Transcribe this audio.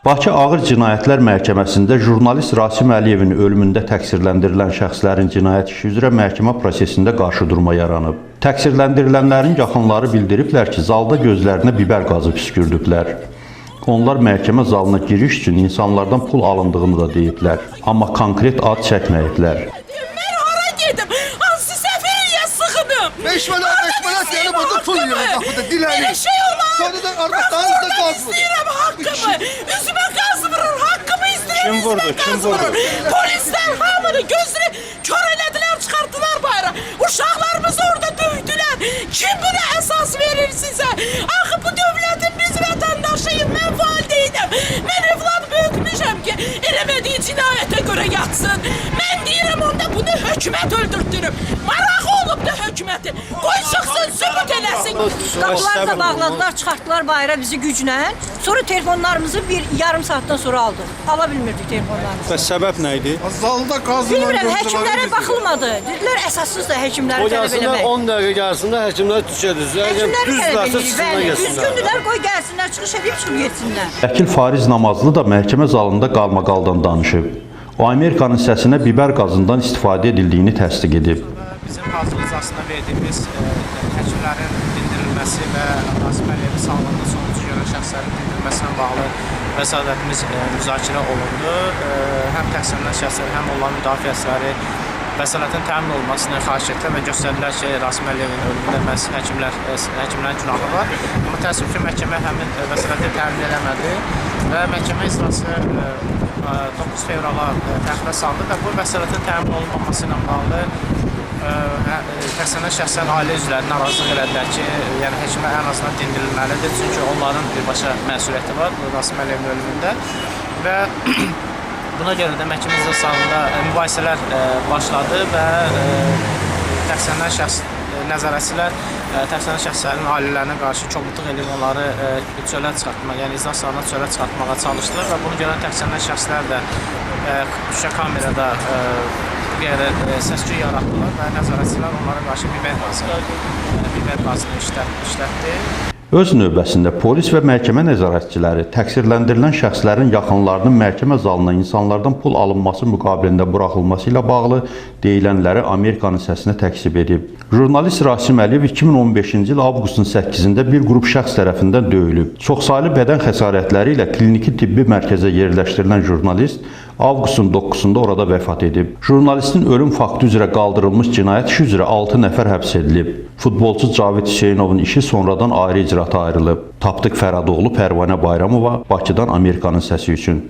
Bakı Ağır Cinayətlər Məhkəməsində jurnalist Rasim Əliyevin ölümündə təqsirləndirilən şəxslərin cinayət işi üzrə məhkəmə prosesində qarşıdurma yaranıb. Təqsirləndirilənlərin yaxınları bildiriblər ki, zalda gözlərinə biber qazı püskürdüblər. Onlar məhkəmə zalına giriş üçün insanlardan pul alındığını da deyiblər, amma konkret ad çəkməyiblər. Mən hara gedim? Hansı səfiriyə sıxınım? 5 manat yəni burada pul yığır qapıda, dilərim. Belə şey olmaz. Sonradan arvaqlarınızda qaz vurur. İstəyirəm haqqımı. Üzümə qaz vurur, haqqımı istəyirəm. Kim vurdu, kim vurdu? Polislər hamını gözünü kör elədilər, çıxartdılar bayra. Uşaqlarımızı orada dövdülər. Kim buna əsas verir sizə? Axı bu dövlətin biz vətəndaşıyım, mən valideynim. Mən evladım ötmüşəm ki, eləmədiyi cinayətə görə yatsın. Mən deyirəm onda bunu hökumət öldürtdürüb. Maraq olub da hökuməti. Qoy çıxsın, sübut eləsin. Qapıları da bağladılar, çıxartdılar bayra bizi güclə. Sonra telefonlarımızı yarım saatdan sonra aldıq. Ala bilmirdik telefonlarımızı. Bəs səbəb nə idi? Zalda qazılan Bilmirəm, həkimlərə baxılmadı. Dedilər, əsassız da həkimləri O tələb gəlsinlər, eləmək. 10 dəqiqə gəlsinlər, həkimlər düşə düzlər. Həkimləri tələb Düzlərsə edirik, çıxsınlar bəli. gəlsinlər. Düzgündülər, qoy gəlsinlər, çıxış edib çıxıb getsinlər. Vəkil Fariz Namazlı da məhkəmə zalında qalmaqaldan danışıb. O, Amerikanın səsinə biber qazından istifadə edildiyini təsdiq edib. Bizim hazır icrasına verdiyimiz həkimlərin dindirilməsi və Rasim Əliyevin sağlığında sonucu görən şəxslərin dindirilməsinə bağlı vəsadətimiz müzakirə olundu. Həm təqsirlənən şəxslər, həm onların müdafiəçiləri vəsatətin təmin olunmasını xahiş etdilər və göstərdilər ki, Rasim Əliyevin ölümündə məhz həkimlərin günahı var. Amma təəssüf ki, məhkəmə həmin vəsatəti təmin eləmədi və məhkəmə icrası 9 fevrala təxirə saldı və bu vəsatətin təmin olunmaması ilə bağlı təqsirlənən şəxslərin ailə üzvləri narazılıq elədilər ki, yəni həkimə ən azından dindirilməlidir, çünki onların birbaşa məsuliyyəti var Rasim Əliyevin ölümündə və buna görə də məhkəmə icrasında mübahisələr başladı və təqsirlənən şəxs nəzarətçilər təqsirlənən şəxslərin ailələrinə qarşı kobudluq edib onları çölə çıxartmaq, yəni iclas salonundan çölə çıxartmağa çalışdılar və bunu görən təqsirlənən şəxslər də şüşə kamerada səs-küy yaratdılar və nəzarətçilər onlara qarşı biber qazını işlətdi. Öz növbəsində polis və məhkəmə nəzarətçiləri təqsirləndirilən şəxslərin yaxınlarının məhkəmə zalına insanlardan pul alınması müqabilində buraxılması ilə bağlı deyilənləri Amerikanın səsinə təksib edib. Jurnalist Rasim Əliyev 2015-ci il avqustun 8-də bir qrup şəxs tərəfindən döyülüb. Çoxsaylı bədən xəsarətləri ilə kliniki tibbi mərkəzə yerləşdirilən jurnalist avqustun 9-da orada vəfat edib. Jurnalistin ölüm faktı üzrə qaldırılmış cinayət işi üzrə 6 nəfər həbs edilib. Futbolçu Cavid Hüseynovun işi sonradan ayrı icraata ayrılıb. Tapdıq Fərhadoğlu, Pərvanə Bayramova, Bakıdan Amerikanın səsi üçün.